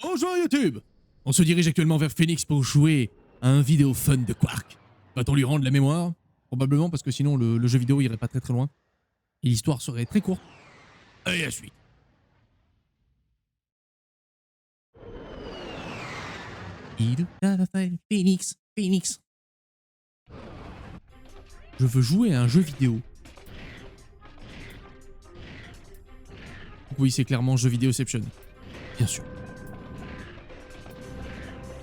Bonjour YouTube. On se dirige actuellement vers Phoenix pour jouer à un vidéo fun de Quark. Va-t-on lui rendre la mémoire? Probablement, parce que sinon le jeu vidéo irait pas très très loin. Et l'histoire serait très courte. Allez, la suite. Phoenix, Phoenix. Je veux jouer à un jeu vidéo. Donc oui, c'est clairement jeu vidéoception. Bien sûr.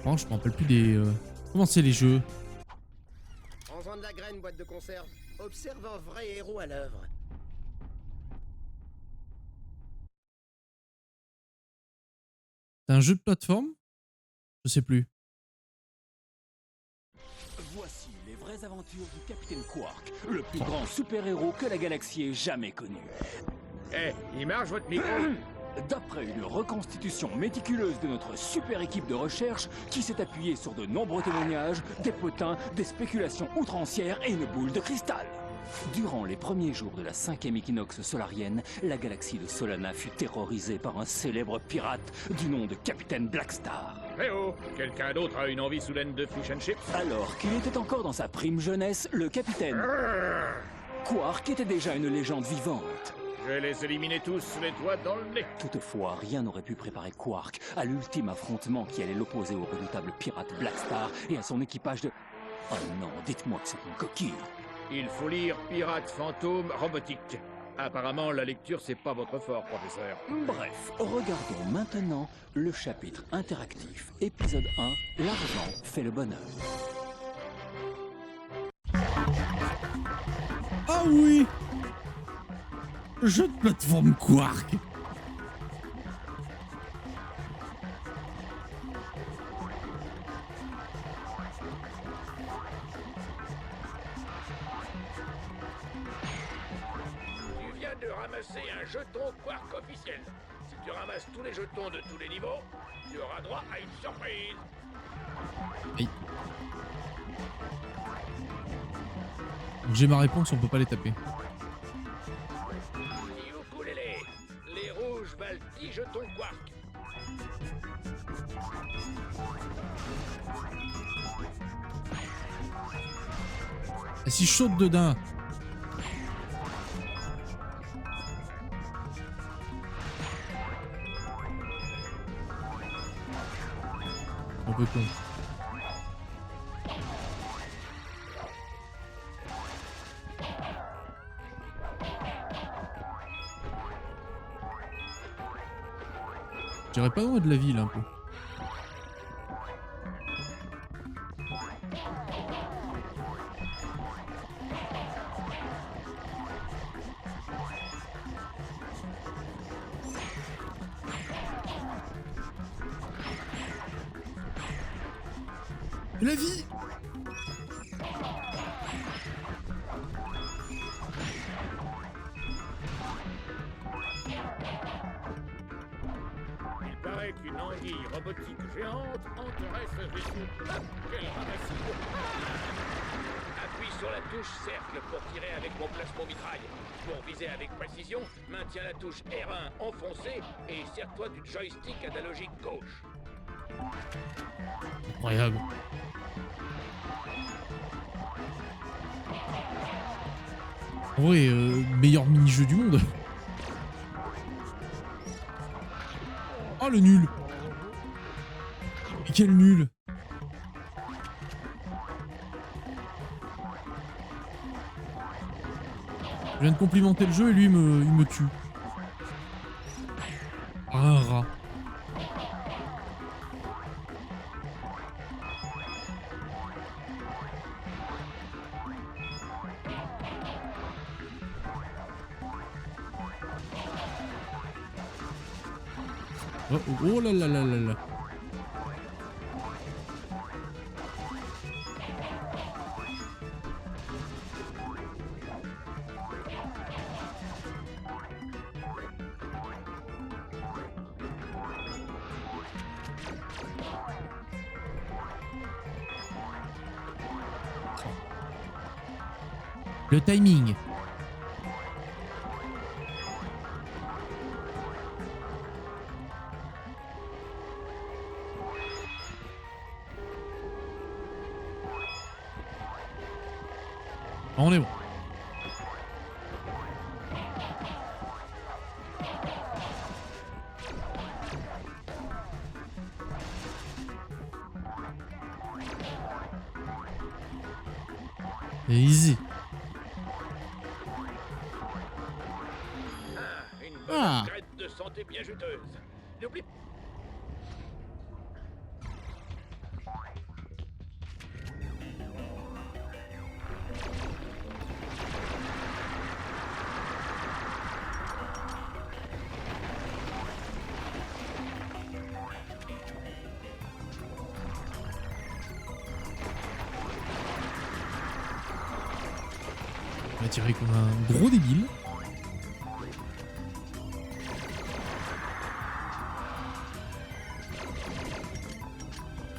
Oh, je me rappelle plus des... Comment c'est les jeux? Prends-en de la graine, boîte de conserve. Observe un vrai héros à l'œuvre. C'est un jeu de plateforme? Je sais plus. Voici les vraies aventures du Capitaine Quark, le plus grand super-héros que la galaxie ait jamais connu. Eh, il marche votre micro? D'après une reconstitution méticuleuse de notre super équipe de recherche qui s'est appuyée sur de nombreux témoignages, des potins, des spéculations outrancières et une boule de cristal. Durant les premiers jours de la 5e équinoxe solarienne, la galaxie de Solana fut terrorisée par un célèbre pirate du nom de Capitaine Blackstar. Eh oh, quelqu'un d'autre a une envie soudaine de fish and chips? Alors qu'il était encore dans sa prime jeunesse, le capitaine Quark était déjà une légende vivante. Je vais les éliminer tous les doigts dans le nez. Toutefois, rien n'aurait pu préparer Quark à l'ultime affrontement qui allait l'opposer au redoutable pirate Blackstar et à son équipage de... Oh non, dites-moi que c'est une coquille. Il faut lire Pirate Fantôme Robotique. Apparemment, la lecture, c'est pas votre fort, professeur. Bref, regardons maintenant le chapitre interactif, épisode 1, l'argent fait le bonheur. Ah oui! Jeu de plateforme Quark. Tu viens de ramasser un jeton Quark officiel. Si tu ramasses tous les jetons de tous les niveaux, tu auras droit à une surprise. Aïe. Donc j'ai ma réponse, on peut pas les taper. Ukulélé. Les rouges valent 10 jetons Quark. Et si je saute dedans? Un peu con. J'irais pas loin de la ville un peu. La vie! Il paraît qu'une anguille robotique géante hanterait ce vaisseau. Ah, quel ramassis! Appuie sur la touche cercle pour tirer avec mon plasmo-mitraille. Pour viser avec précision, maintiens la touche R1 enfoncée et serre-toi du joystick analogique gauche. Incroyable. En vrai, meilleur mini-jeu du monde. Oh le nul. Et quel nul. Je viens de complimenter le jeu et lui il me tue. Ah, un rat. Oh, oh, oh là là là là là. Le timing. On est bon. Easy. Une bonne Ah. crête de santé bien juteuse. N'oublie On va tirer comme un gros débile.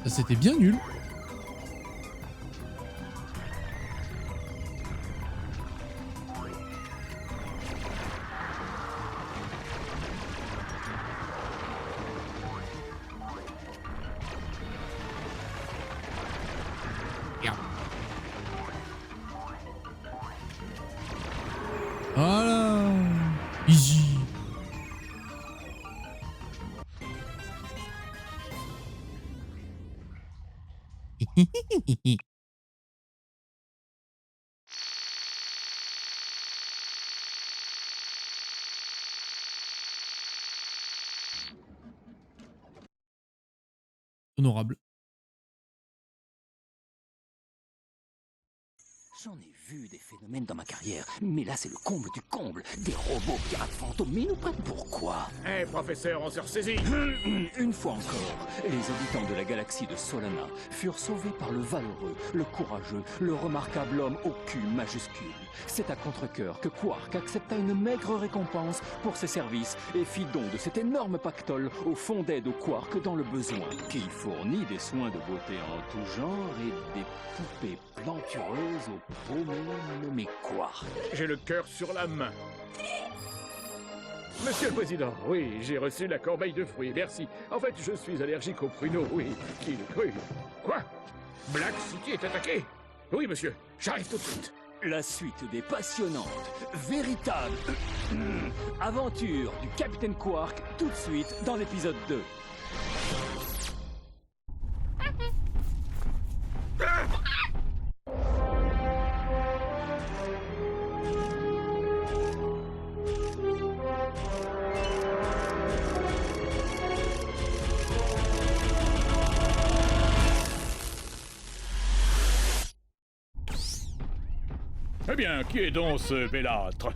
Ça c'était bien nul. Merde. Voilà. Easy. Honorable. J'en ai vu des phénomènes dans ma carrière, mais là c'est le comble du comble. Des robots pirates fantômes, mais ils nous prennent pourquoi? Hé, professeur, on se ressaisit. Une fois encore, les habitants de la galaxie de Solana furent sauvés par le valeureux, le courageux, le remarquable homme au cul majuscule. C'est à contre-cœur que Quark accepta une maigre récompense pour ses services et fit don de cet énorme pactole au fond d'aide au Quark dans le besoin, qui fournit des soins de beauté en tout genre et des poupées plantureuses au paumé nommé Quark. J'ai le cœur sur la main. Monsieur le Président, oui, j'ai reçu la corbeille de fruits, merci. En fait, je suis allergique aux pruneaux, oui. Oui. Quoi? Black City est attaqué? Oui, monsieur, j'arrive tout de suite. La suite des passionnantes, véritables aventures du Capitaine Quark, tout de suite dans l'épisode 2. Eh bien, qui est donc ce bellâtre?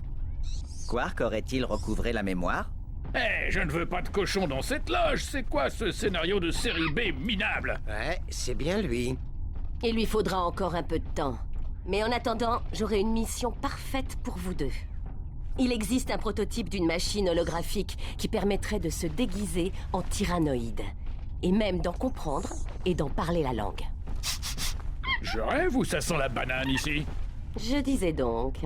Quark aurait-il recouvré la mémoire? Eh, je ne veux pas de cochon dans cette loge. C'est quoi ce scénario de série B minable? Ouais, c'est bien lui. Il lui faudra encore un peu de temps. Mais en attendant, j'aurai une mission parfaite pour vous deux. Il existe un prototype d'une machine holographique qui permettrait de se déguiser en tyrannoïde. Et même d'en comprendre et d'en parler la langue. Je rêve ou ça sent la banane ici? Je disais donc...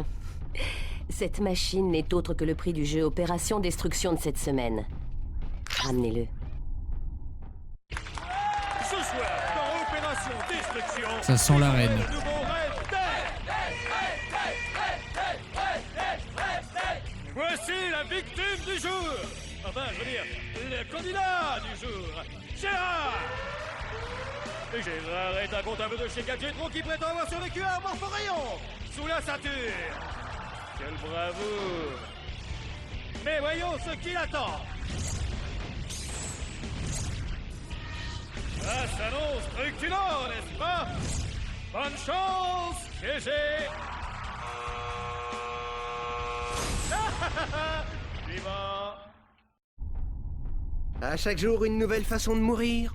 Cette machine n'est autre que le prix du jeu Opération Destruction de cette semaine. Ramenez-le. Ce soir, dans Opération Destruction, Ça sent la reine. le nouveau rêve Voici la victime du jour. Enfin, je veux dire, le candidat du jour. Gérard. Gérard est un comptable de chez Gadgetron qui prétend avoir survécu à un morphorayon sous la ceinture. Quelle bravoure. Mais voyons ce qui l'attend. Ça s'annonce truculent, n'est-ce pas? Bonne chance, GG. Suivant. À chaque jour, une nouvelle façon de mourir.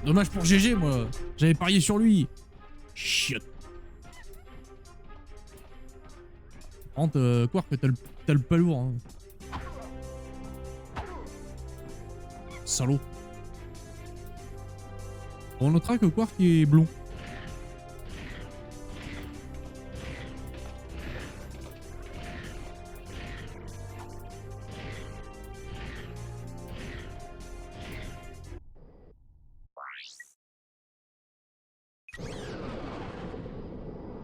Dommage pour GG, moi. J'avais parié sur lui. Chiotte. Par contre, Quark, t'as le pas lourd. Hein. Salaud. On notera que Quark est blond.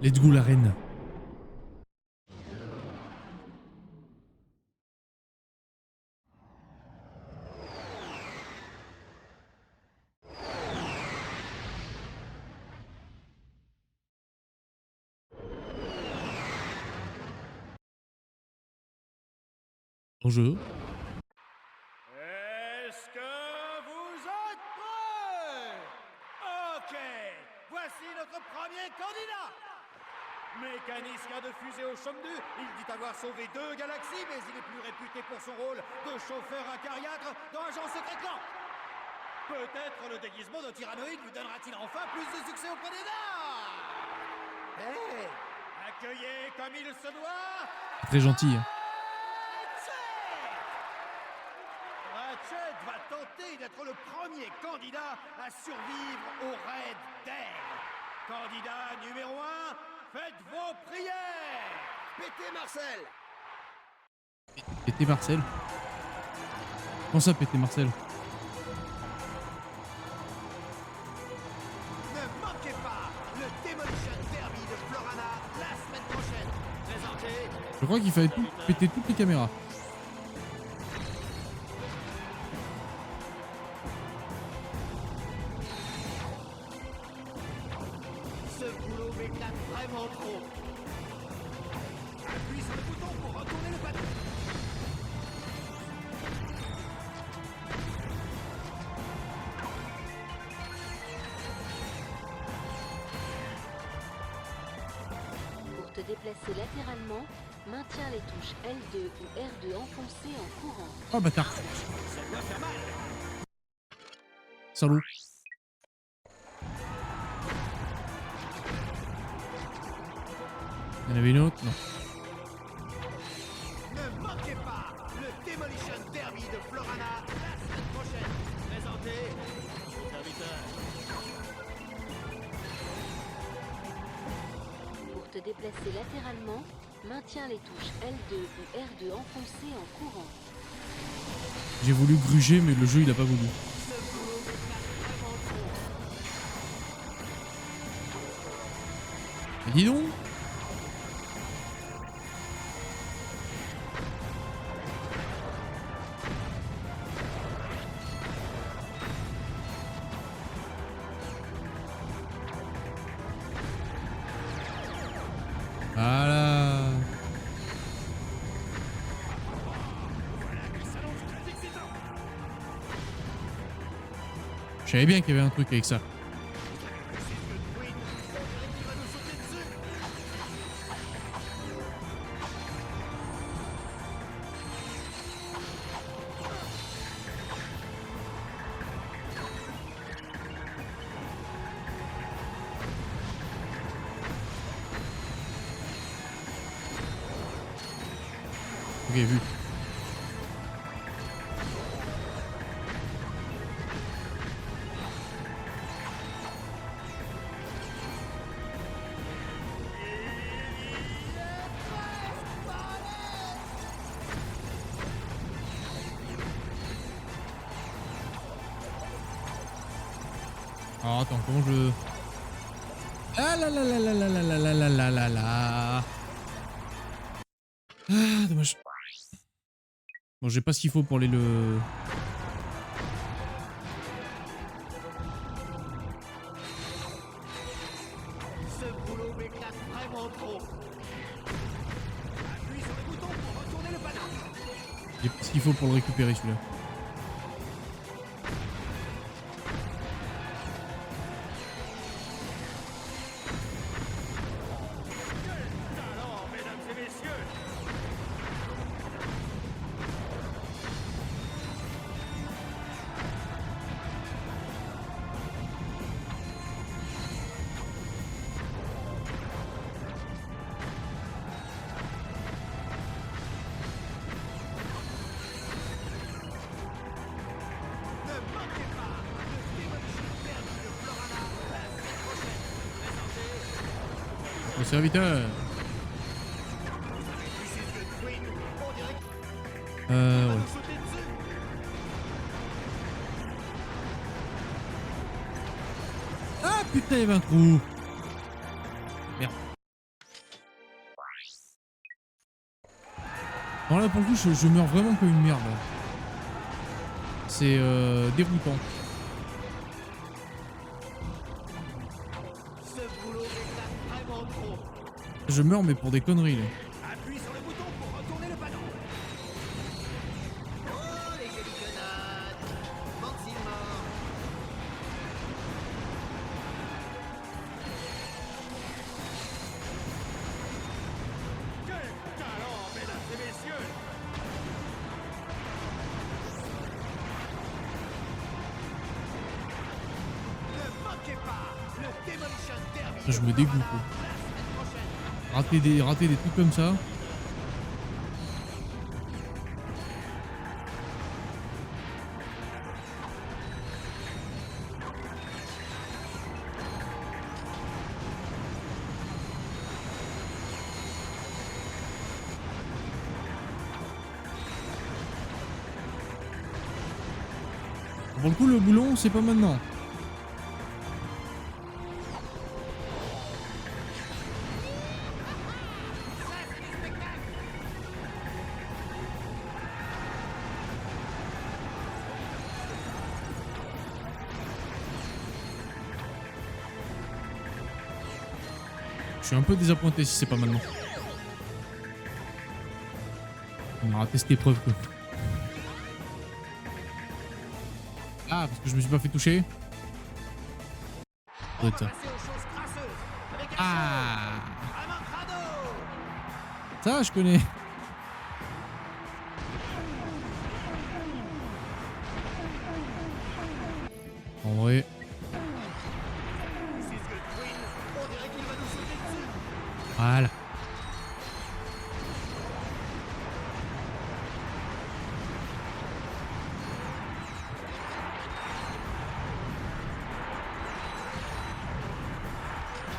Let's go la reine. Bonjour. Est-ce que vous êtes prêts? Ok, voici notre premier candidat. Mécanicien de fusée au Chengdu, il dit avoir sauvé 2 galaxies, mais il est plus réputé pour son rôle de chauffeur acariâtre dans Agent Secret Clan. Peut-être le déguisement de tyrannoïde lui donnera-t-il enfin plus de succès auprès des dames. Hé, accueillez comme il se doit. Très gentil. Hein. Ratchet va tenter d'être le premier candidat à survivre au raid d'air. Candidat numéro 1, faites vos prières. Pétez Marcel. Péter Marcel. Comment ça péter Marcel? Ne manquez pas le Demolition Derby de Florana la semaine prochaine. Présenté. Je crois qu'il fallait péter toutes les caméras. Ce boulot m'éclate vraiment trop. Appuie sur le bouton pour retourner le panneau. Pour te déplacer latéralement, maintiens les touches L2 ou R2 enfoncées en courant. Oh bâtard. Salaud. Il y en avait une autre? Non. Ne manquez pas le Demolition Derby de Florana la semaine prochaine. Présenté. Serviteur. Pour te déplacer latéralement, maintiens les touches L2 ou R2 enfoncées en courant. J'ai voulu gruger mais le jeu il a pas voulu. Mais dis donc. Voilà. Je savais bien qu'il y avait un truc avec ça. Ok, vu. Alors attends, comment je... Ah là là là là là là là là là là là. Ah, dommage. Bon, j'ai pas ce qu'il faut pour aller le... Ce boulot m'éclate vraiment trop. Appuie sur le bouton pour retourner le panneau. J'ai pas ce qu'il faut pour le récupérer celui-là. Alors, mesdames et messieurs, Ne manquez pas le Demolition Derby de Florana la semaine prochaine. Présenté. Au serviteur. Queen, on dirait que Ouais. vous sautez dessus. Ah putain, il y avait un trou. Merde. Non, là, pour le coup, je meurs vraiment comme une merde. C'est déroutant. Ce boulot m'éclate vraiment trop. Je meurs, mais pour des conneries, là. Appuie sur le bouton pour retourner le panneau. Oh, les jolies grenades. Manque-s'il mort. Quel talent, mesdames et messieurs! Ne manquez pas le Demolition Derby. Je me dégoûte, quoi. Rater des trucs comme ça. Pour le coup, le boulon, c'est pas maintenant. Je suis un peu désappointé si c'est pas maintenant. On a raté cette épreuve, quoi. Ah, parce que je me suis pas fait toucher. Ça doit être ça. Passer aux choses crasseuses. Avec un Ah, Amancrado. ça je connais. En vrai. This is good Queen. On dirait qu'il va nous sauter dessus. Voilà.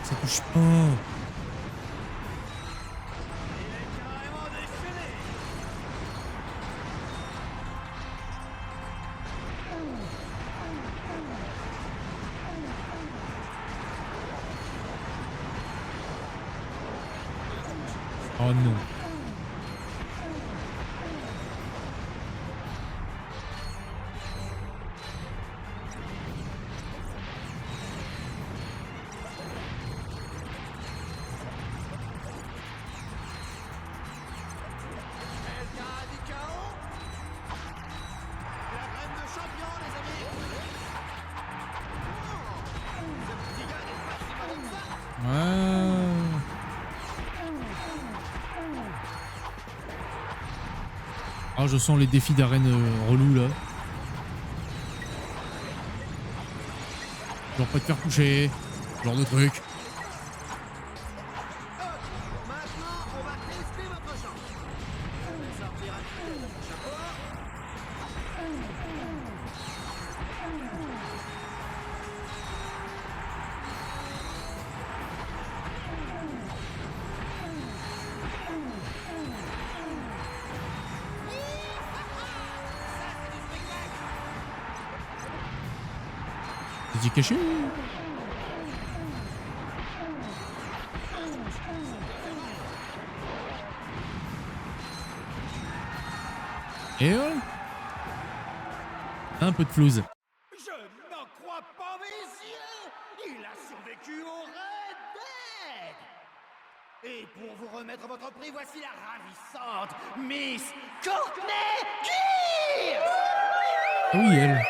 Ça touche pas. Carrément déchaîné. Oh non. Quelqu'un a du chaos? La graine de champion, les amis. Oh, ce petit gars n'est pas si malin que ça. Ouais. Ah, je sens les défis d'arène relous là. Genre pas te faire toucher. Genre de truc. Maintenant, on va tester votre chance. Je vais sortir un petit peu de mon chapeau. T'es caché? Et voilà. Un peu de flouze. Je n'en crois pas mes yeux! Il a survécu au Red Dead! Et pour vous remettre votre prix, voici la ravissante Miss Courtney Keir! Ah oui, elle.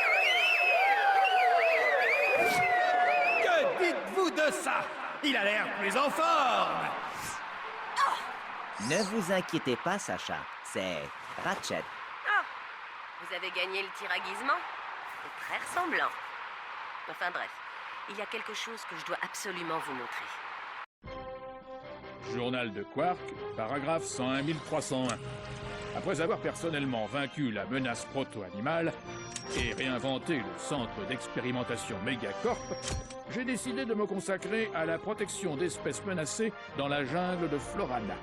Que dites-vous de ça? Il a l'air plus en forme! Ne vous inquiétez pas, Sacha. C'est Ratchet. Ah, vous avez gagné le tir à guisement? C'est très ressemblant. Enfin bref, il y a quelque chose que je dois absolument vous montrer. Journal de Quark, paragraphe 101 301. Après avoir personnellement vaincu la menace proto-animale et réinventé le centre d'expérimentation Megacorp, j'ai décidé de me consacrer à la protection d'espèces menacées dans la jungle de Florana.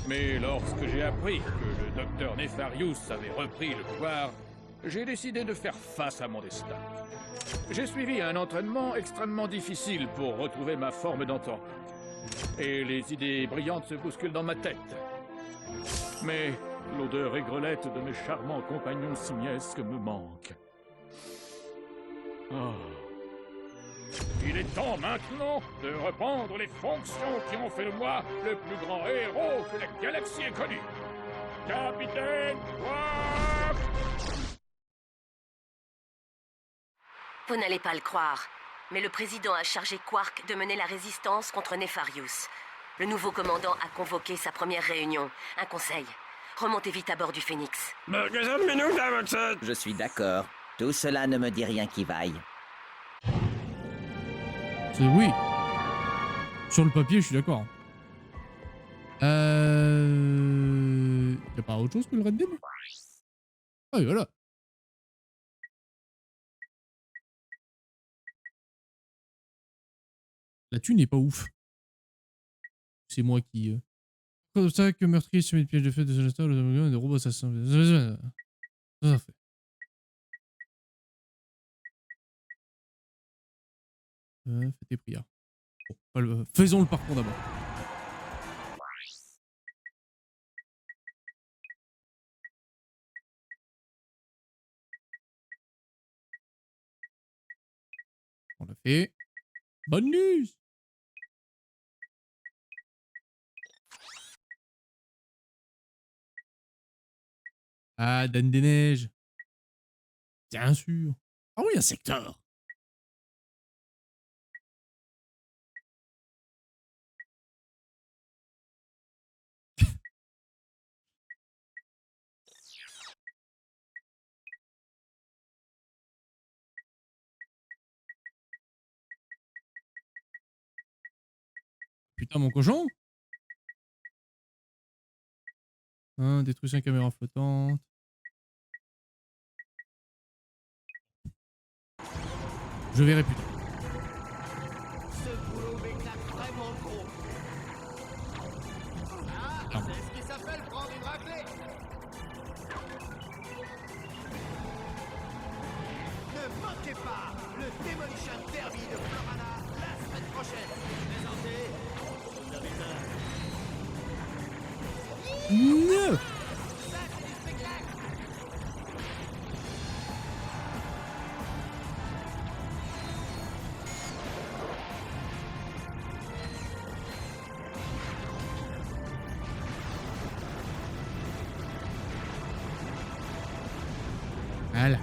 Mais lorsque j'ai appris que le docteur Nefarius avait repris le pouvoir, j'ai décidé de faire face à mon destin. J'ai suivi un entraînement extrêmement difficile pour retrouver ma forme d'antan. Et les idées brillantes se bousculent dans ma tête. Mais l'odeur aigrelette de mes charmants compagnons simiesques me manque. Ah. Il est temps maintenant de reprendre les fonctions qui ont fait de moi le plus grand héros que la galaxie ait connu. Capitaine Quark! Vous n'allez pas le croire, mais le président a chargé Quark de mener la résistance contre Nefarius. Le nouveau commandant a convoqué sa première réunion. Un conseil. Remontez vite à bord du Phoenix. Je suis d'accord. Tout cela ne me dit rien qui vaille. C'est oui. Sur le papier, je suis d'accord. Y'a pas autre chose que le Red Dead? Ah oui, voilà. La thune n'est pas ouf. C'est moi qui... Comme ça que meurtrier se met le piège de feu de Zonata, le des robots assassins. Ça fait. Faites tes prières. Bon, faisons le parcours d'abord. On l'a fait. Bonne news! Ah, Dame des Neiges. Bien sûr. Ah oui, un secteur. Putain, mon cochon. Hein, détruisez une caméra flottante. Je verrai plus tard. Ce boulot m'éclate vraiment trop. Ah, Ah. c'est ce qui s'appelle prendre une raclée. Ne manquez pas le Demolition Derby de Florana la semaine prochaine. Présenté au serviteur. Non. Ça, c'est du spectacle. Voilà.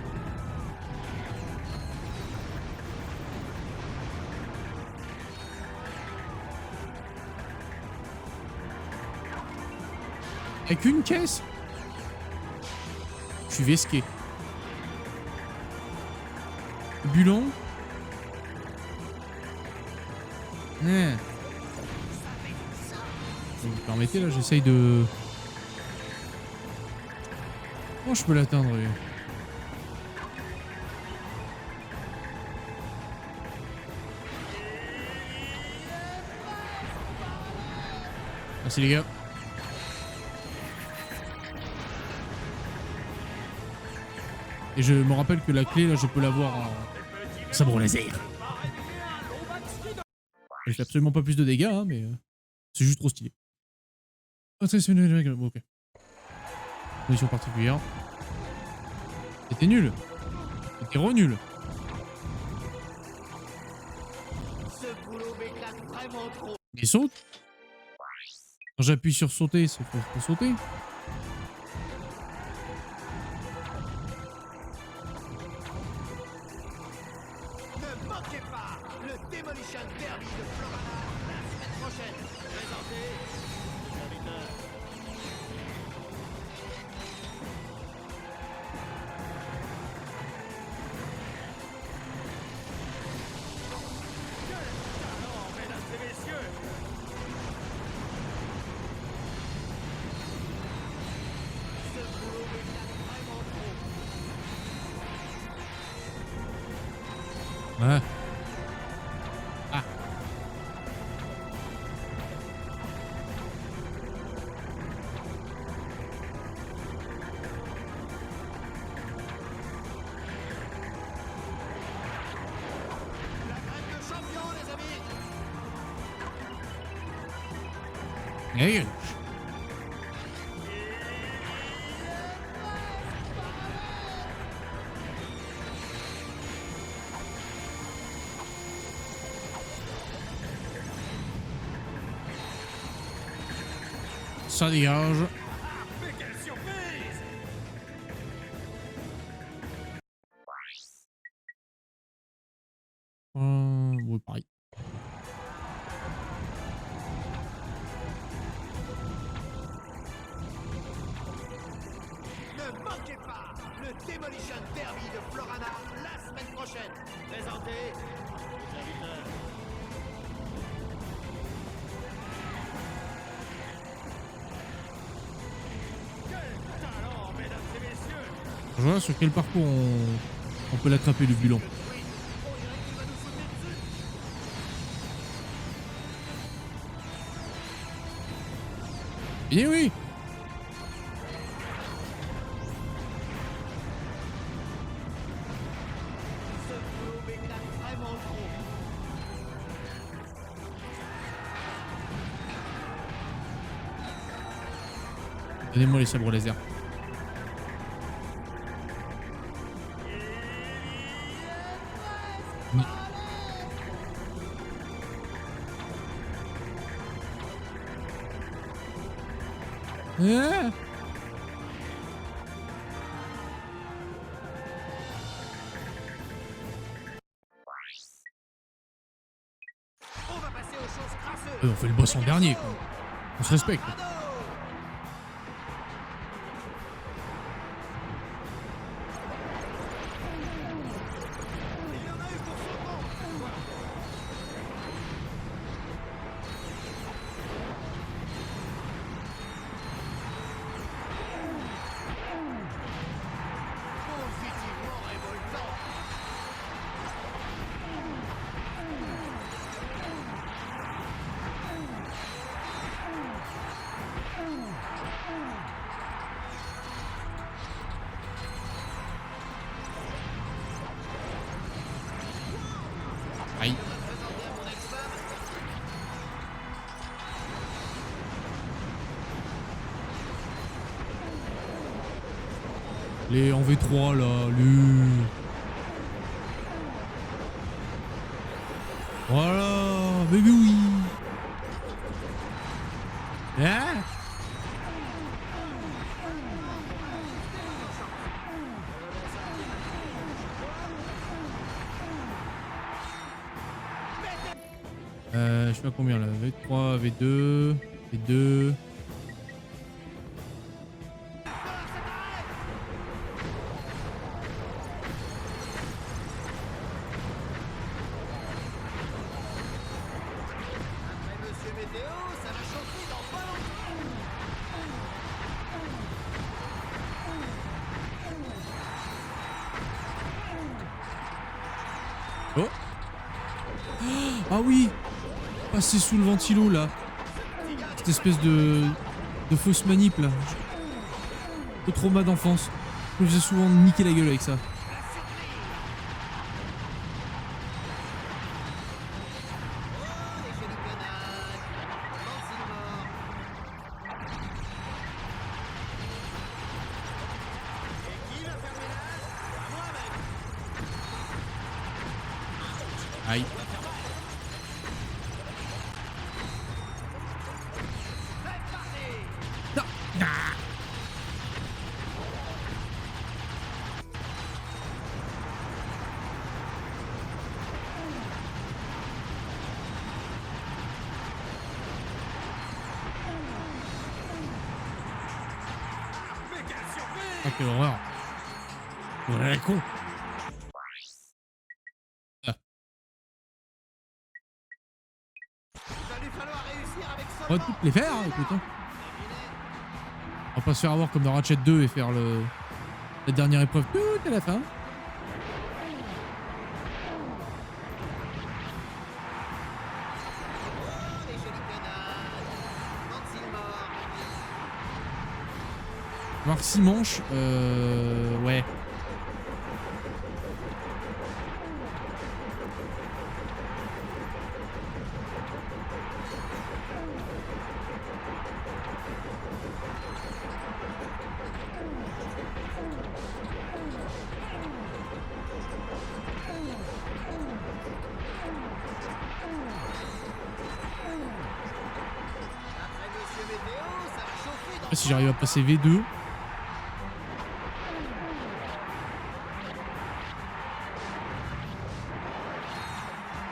Avec une caisse? Je suis vesqué. Bulon. Vous me permettez là, j'essaye de... Comment je peux l'atteindre lui? Merci les gars. Et je me rappelle que la clé là je peux l'avoir en sabre laser. Elle fait absolument pas plus de dégâts hein, mais c'est juste trop stylé. Ok. Condition particulière. C'était nul. C'était re-nul. Ce boulot m'éclate vraiment trop. Mais saute. Quand j'appuie sur sauter, c'est pour sauter. Ne manquez pas le Demolition Derby de Florana la semaine prochaine. Présenté au serviteur. Alors, mesdames et messieurs, ce boulot m'éclate vraiment trop. Ouais. Ah. La grève de champion, les amis. Hey. Ça dégage. Mais quelle surprise! Ouais, pareil. Ne manquez pas le Demolition Derby de Florana la semaine prochaine. Présenté aux serviteurs. Quel talent, mesdames et messieurs! Je vois sur quel parcours on peut l'attraper le bulon. Eh oui. Ce flow m'éclate vraiment trop. Donnez-moi les sabres laser. Ah. On va passer aux choses crasseuses. On fait le boss en dernier, quoi. On se respecte. Il y en a eu pour son compte. Positivement révoltant. Aïe. Les en V3 là, les... Voilà, mais oui. Ah. Je sais pas combien là, V3, V2, V2. Après Monsieur Météo, ça va chauffer dans pas Oh. Ah oui. Passer sous le ventilo là. Cette espèce de fausse manip là. Le trauma d'enfance. Je me faisais souvent niquer la gueule avec ça. Aïe. Non. Ah. Mais quelle surprise! Ah, quelle horreur. Voilà la con. Il va lui falloir réussir avec On va seulement. toutes les faire, hein, écoute. Hein. On va pas se faire avoir comme dans Ratchet 2 et faire la dernière épreuve tout à la fin. Les jolies pénales. Manque mort. Voir 6 manches, ouais. Après Monsieur Météo, ça va chauffer sais pas si j'arrive à passer V2. Il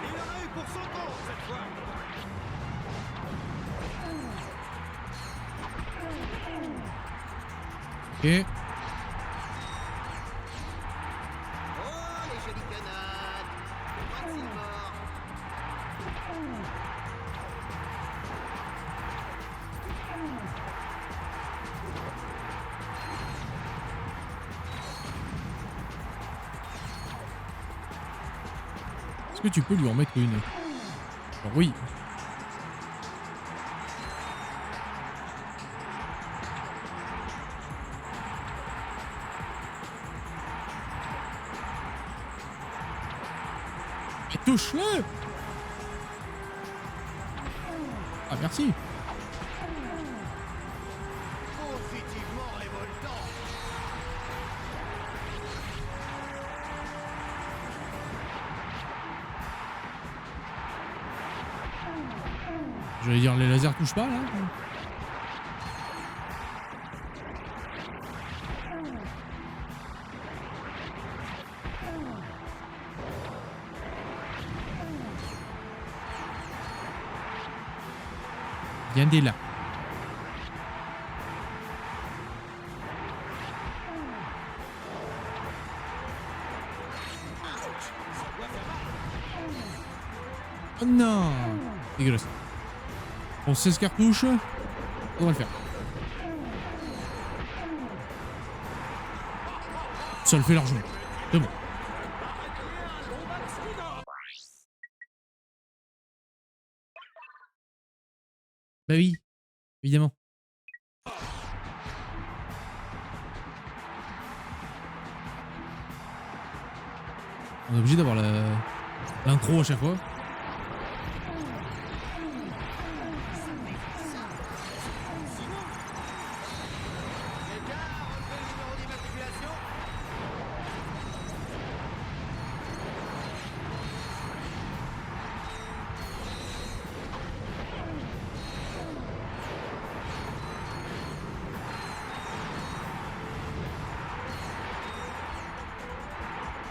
en a eu pour son compte cette fois. Ok. Oh, les jolies canades. Maxime mort. Est-ce que tu peux lui en mettre une? Alors, oui. Et touche-le! Ah, merci. Positivement révoltant. J'allais dire, les lasers touchent pas, là? Viens là. Oh non! Dégueulasse. On 16 cartouches. On va le faire. Ça le fait largement. C'est bon. Bah oui, évidemment. On est obligé d'avoir l'intro à chaque fois.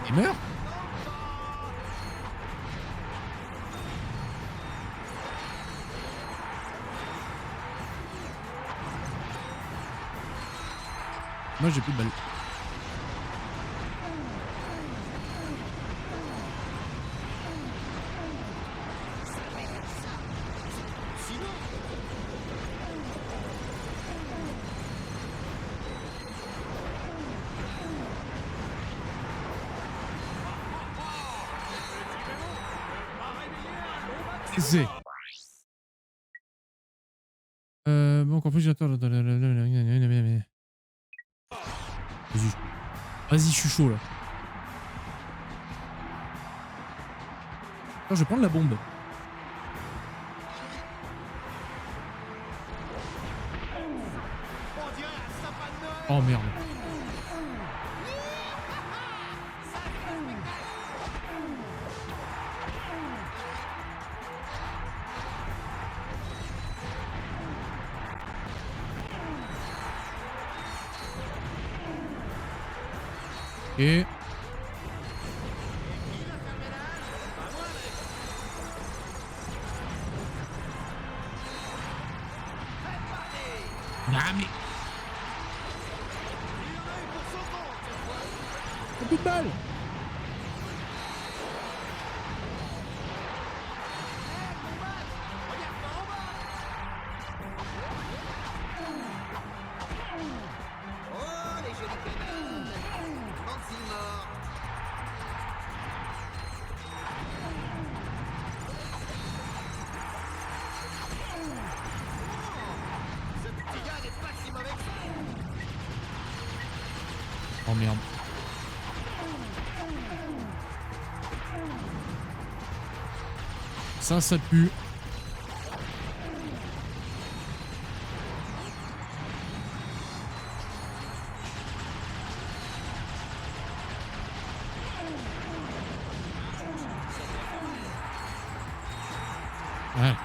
Il meurt? Moi j'ai plus de balles. C'est. Bon, en plus j'attends. Vas-y. Vas-y, je suis chaud là. Attends, je vais prendre la bombe. On dirait un sapin de Noël. Oh merde. Et ah mais oh, plus de balles. Oh, les jolies canades. Maxime mort. Ce petit gars n'est pas si mauvais que ça. Oh merde. Ça pue. Ouais.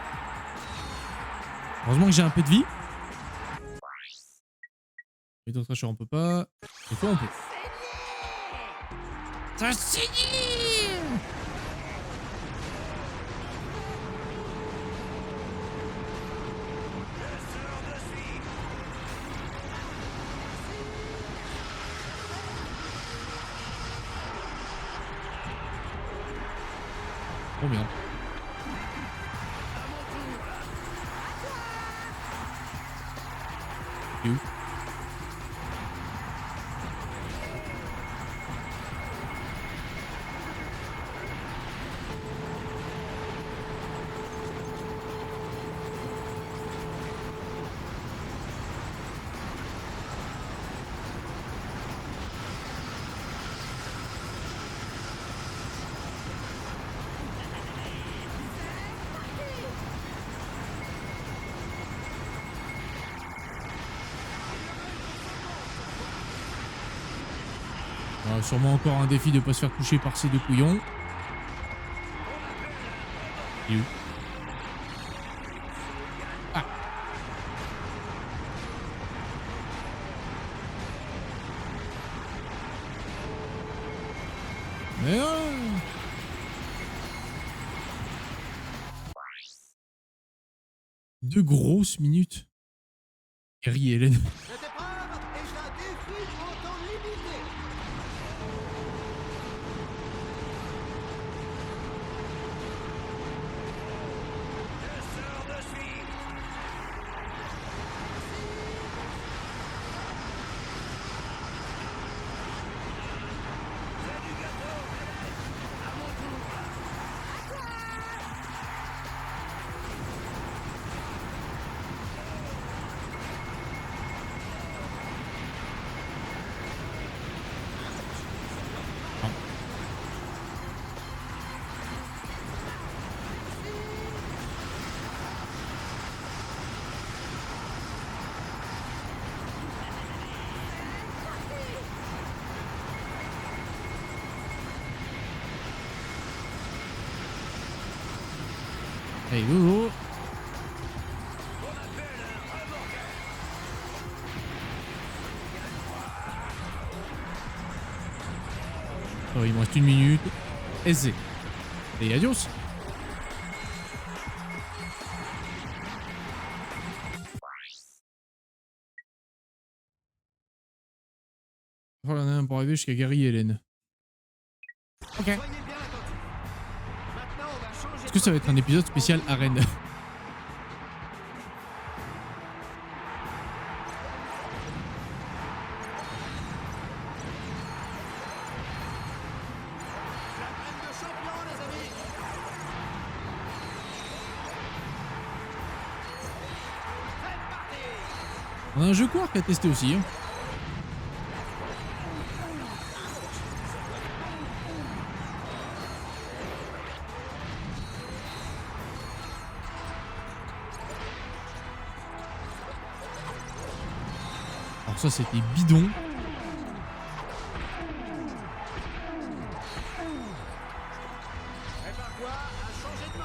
Heureusement que j'ai un peu de vie. Méthode Thrasher, on peut pas. Et toi, on peut. Ça signe. Trop bien. Et où? Sûrement encore un défi de pas se faire toucher par ces deux couillons. Et où? Ah. Mais deux grosses minutes. Gary et Hélène. Cette épreuve est un défi en temps limité. Allez, go. Oh, il me reste une minute. Aisé. Et adios. Voilà, on a un pour arriver jusqu'à Gary et Hélène. Ok. Soyez bien attentifs. Maintenant, on va changer. Est-ce que ça va être un épisode spécial arène? La crème de champion, les amis. C'est parti. On a un jeu Quark à tester aussi. Hein. Alors ça c'était bidon. Prépare-toi à changer de mode.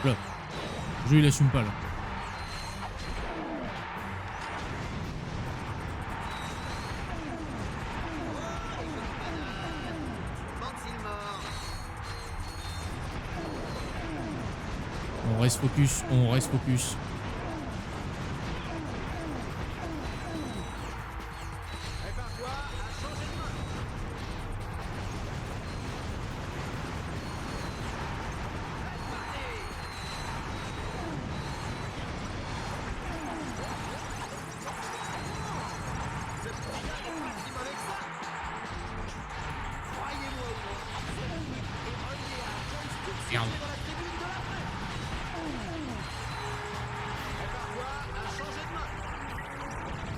Là. Le jeu il assume pas là. Bande mort. On reste focus, on reste focus. Prépare-toi à changer de mode. C'est pas si mauvais que ça. Croyez-moi ou non, c'est la nuit et relié à John Stuck Merde. dans la tribune de la presse. Prépare-toi à changer de mode. Il y en a eu pour tout le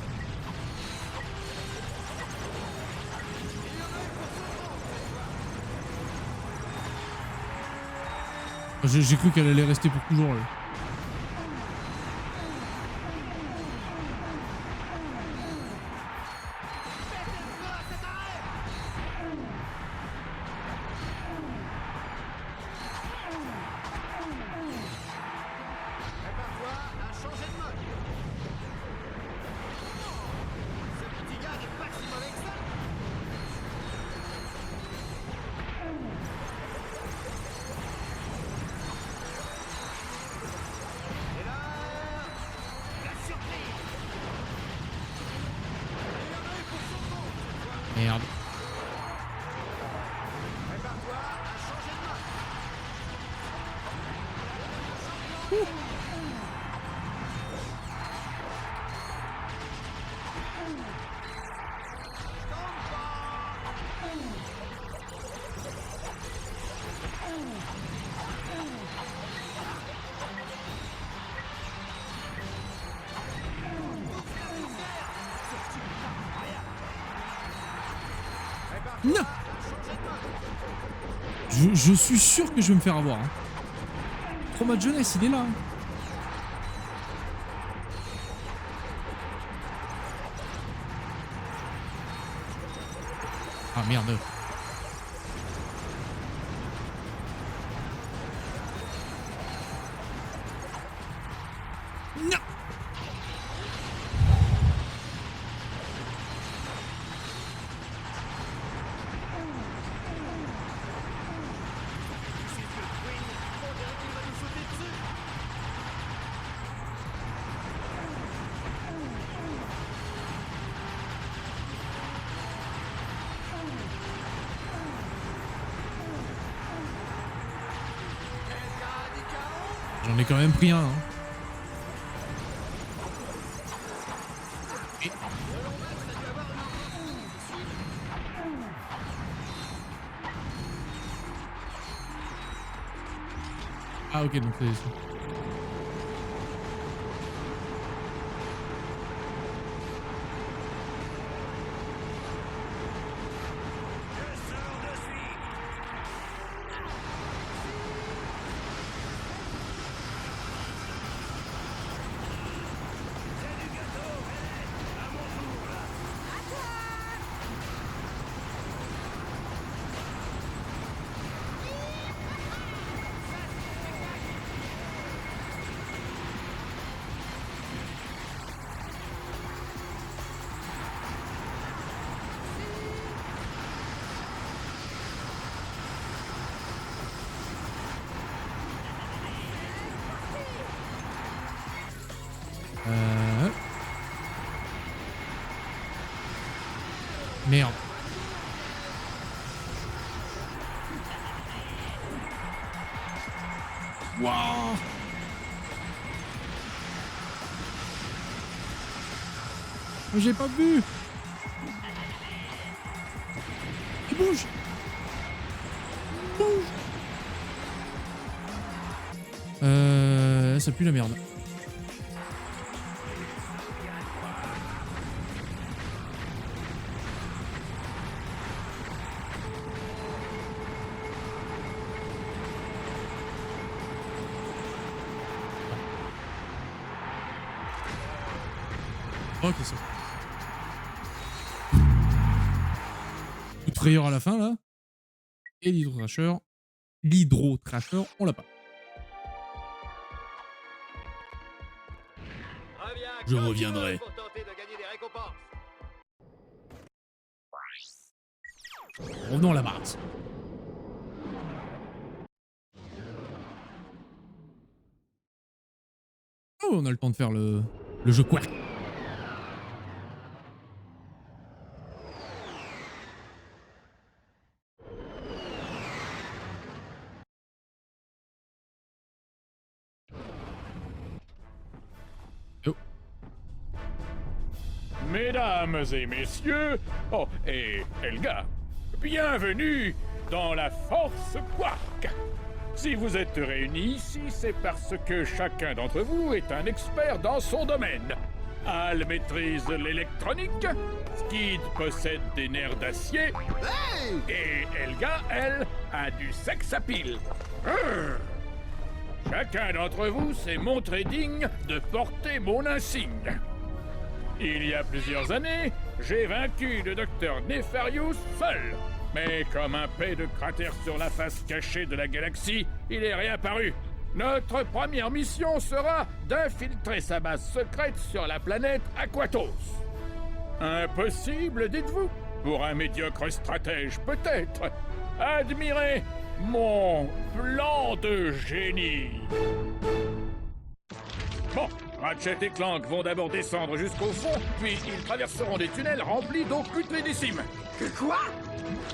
monde. J'ai cru qu'elle allait rester pour toujours là. Merde. Prépare-toi à changer de main. Non. Je suis sûr que je vais me faire avoir. Hein. Trauma de jeunesse, il est là. Hein. Ah merde. Non. J'en ai quand même pris un. Hein. Et... Ah ok, donc c'est ça. Merde. Waouh. J'ai pas vu. Il bouge. Bouge. Ça pue la merde. Ok, c'est ça. Coup de frayeur à la fin, là. Et l'hydro-trasher. L'hydro-trasher, on l'a pas. Je reviendrai. Pour tenter de gagner des récompenses. Revenons à la Mars. Oh, on a le temps de faire le jeu Quark. Mesdames et messieurs, oh, et Helga, bienvenue dans la Force Quark. Si vous êtes réunis ici, c'est parce que chacun d'entre vous est un expert dans son domaine. Al maîtrise l'électronique, Skid possède des nerfs d'acier, et Helga, elle, a du sex appeal. Chacun d'entre vous s'est montré digne de porter mon insigne. Il y a plusieurs années, j'ai vaincu le docteur Nefarious seul. Mais comme un paix de cratère sur la face cachée de la galaxie, il est réapparu. Notre première mission sera d'infiltrer sa base secrète sur la planète Aquatos. Impossible, dites-vous? Pour un médiocre stratège, peut-être. Admirez mon plan de génie. Bon, Ratchet et Clank vont d'abord descendre jusqu'au fond, puis ils traverseront des tunnels remplis d'eau putrédissime. Quoi?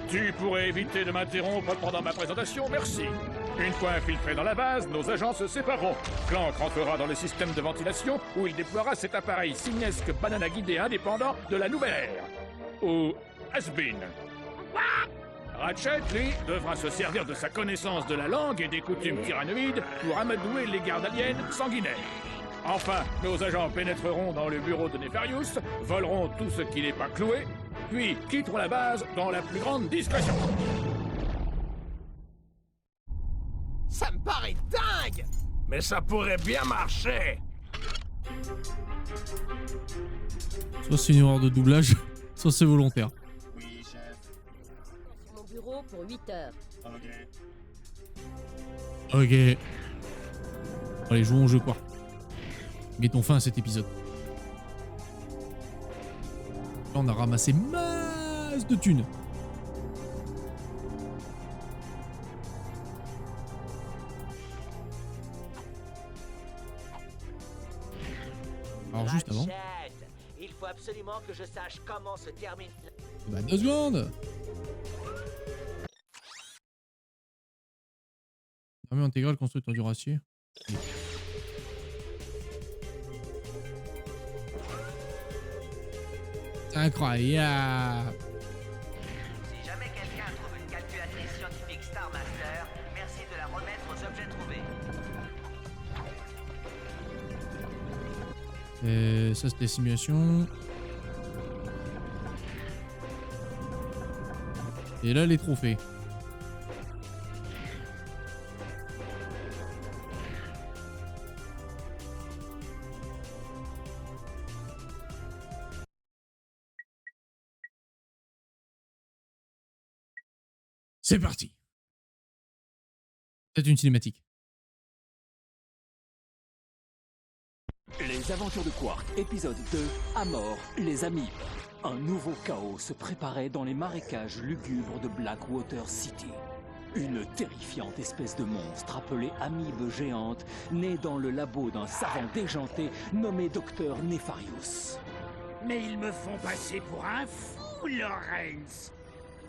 Tu pourrais éviter de m'interrompre pendant ma présentation, merci. Une fois infiltrés dans la base, nos agents se sépareront. Clank rentrera dans le système de ventilation où il déploiera cet appareil signesque banana guidé indépendant de la nouvelle ère. Ou Has-Been. Ratchet, lui, devra se servir de sa connaissance de la langue et des coutumes tyrannoïdes pour amadouer les gardes aliens sanguinaires. Enfin, nos agents pénétreront dans le bureau de Nefarious, voleront tout ce qui n'est pas cloué, puis quitteront la base dans la plus grande discrétion. Ça me paraît dingue! Mais ça pourrait bien marcher. Soit c'est une erreur de doublage, soit c'est volontaire. Oui, chef. Sur mon bureau pour 8 heures. Ok. Allez, jouons au jeu quoi. Mettons fin à cet épisode. Là, on a ramassé masse de thunes. Alors juste avant. Il faut absolument que je sache comment se termine. Bah 2 secondes. Armure intégrale construite en duracier. Incroyable. Si jamais quelqu'un trouve une calculatrice scientifique Star Master, merci de la remettre aux objets trouvés. Et ça c'était simulation. Et là les trophées. C'est parti. C'est une cinématique. Les aventures de Quark, épisode 2, à mort, les amibes. Un nouveau chaos se préparait dans les marécages lugubres de Blackwater City. Une terrifiante espèce de monstre appelée amibe géante, née dans le labo d'un savant déjanté nommé Docteur Nefarious. Mais ils me font passer pour un fou, Lawrence.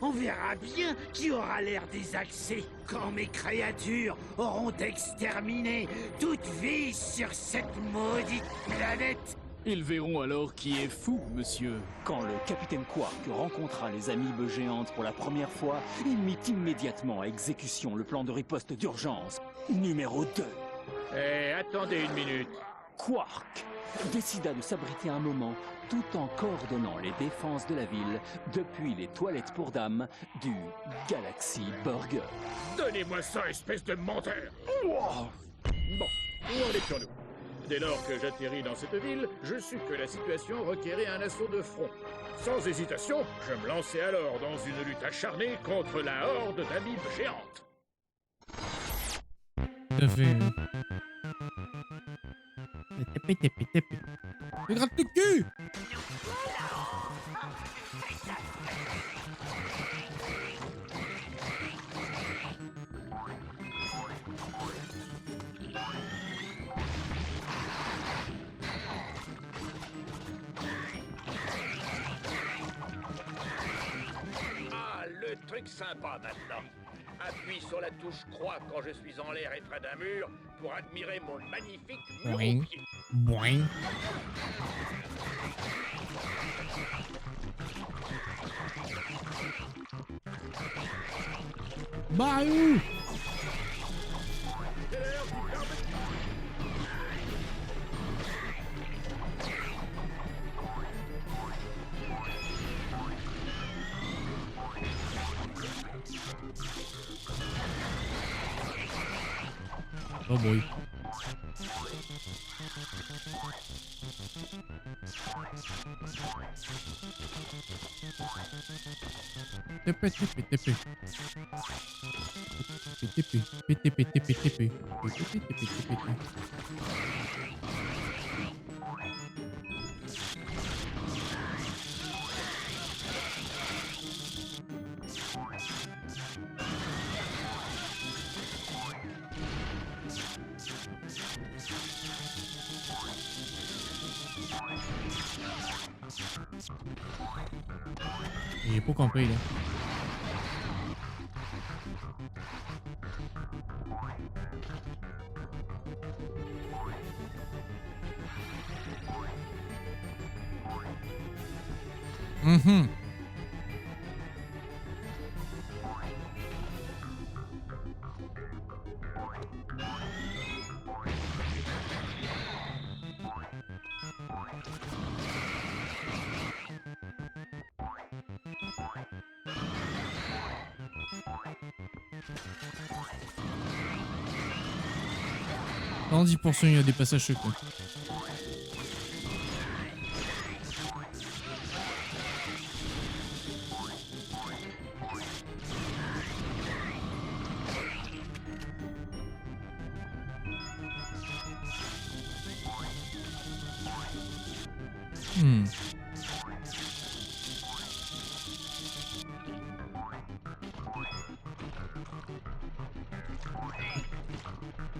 On verra bien qui aura l'air désaxé quand mes créatures auront exterminé toute vie sur cette maudite planète. Ils verront alors qui est fou, monsieur. Quand le capitaine Quark rencontra les amibes géantes pour la première fois, il mit immédiatement à exécution le plan de riposte d'urgence numéro 2. Attendez une minute. Quark décida de s'abriter un moment tout en coordonnant les défenses de la ville depuis les toilettes pour dames du Galaxy Burger. Donnez-moi ça, espèce de menteur. Bon, où en étions-nous? Dès lors que j'atterris dans cette ville, je sus que la situation requérait un assaut de front. Sans hésitation, je me lançai alors dans une lutte acharnée contre la horde d'amibes géantes. Tout à fait. Mais gratte le cul. Ah, le truc sympa maintenant. Appuie sur la touche croix quand je suis en l'air et près d'un mur pour admirer mon magnifique mur Boing. au pied. Boing. Bahou. Oh boy. TP, TP, TP. TP, TP, TP, TP. J'ai pas compris là. Dans 10%, il y a des passages secrets.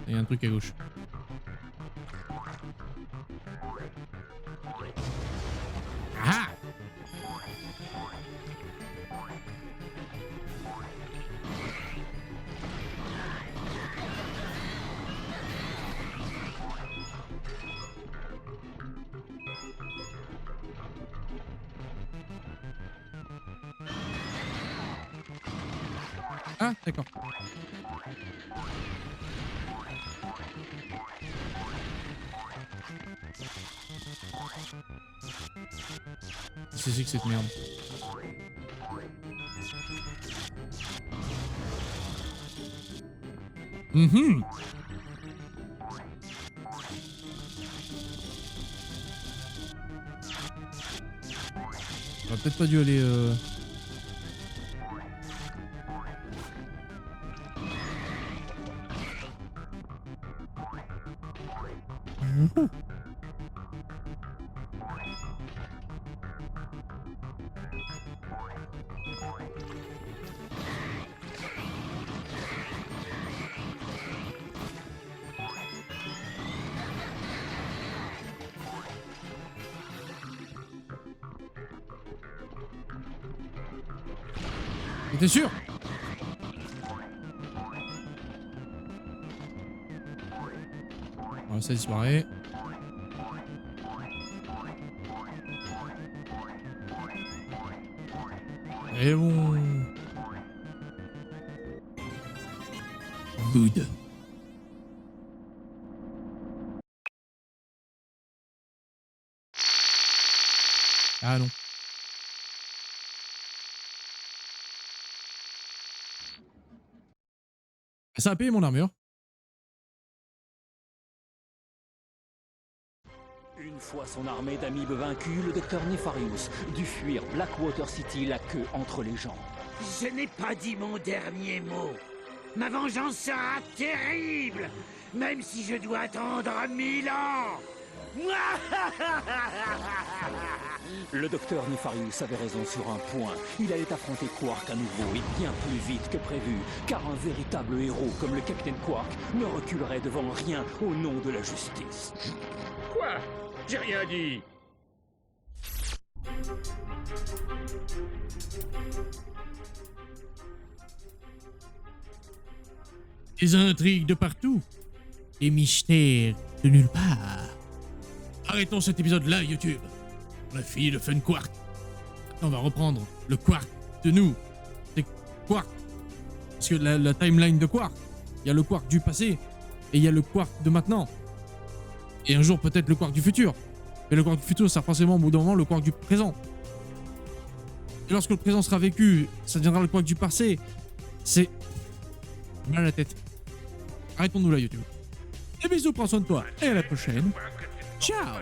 Il y a un truc à gauche. Ah! Ah, d'accord. C'est que cette merde. On aurait peut-être pas dû aller... T'es sûr? Voilà, ça disparaît. Et bon... Good. Ah non. Ça a payé mon armure. Une fois son armée d'amibes vaincue, le docteur Nefarious dut fuir Blackwater City la queue entre les jambes. Je n'ai pas dit mon dernier mot. Ma vengeance sera terrible, même si je dois attendre 1000 ans. Le docteur Nefarious avait raison sur un point. Il allait affronter Quark à nouveau et bien plus vite que prévu, car un véritable héros comme le Capitaine Quark ne reculerait devant rien au nom de la justice. Quoi? J'ai rien dit. Des intrigues de partout. Des mystères de nulle part. Arrêtons cet épisode-là, YouTube. On a fini le fun Quark. Maintenant, on va reprendre le Quark de nous. C'est Quark. Parce que la timeline de Quark, il y a le Quark du passé et il y a le Quark de maintenant. Et un jour, peut-être le Quark du futur. Mais le Quark du futur, ça sera forcément au bout d'un moment le Quark du présent. Et lorsque le présent sera vécu, ça deviendra le Quark du passé. C'est... mal à la tête. Arrêtons-nous là, YouTube. Des bisous, prends soin de toi et à la prochaine. Ciao!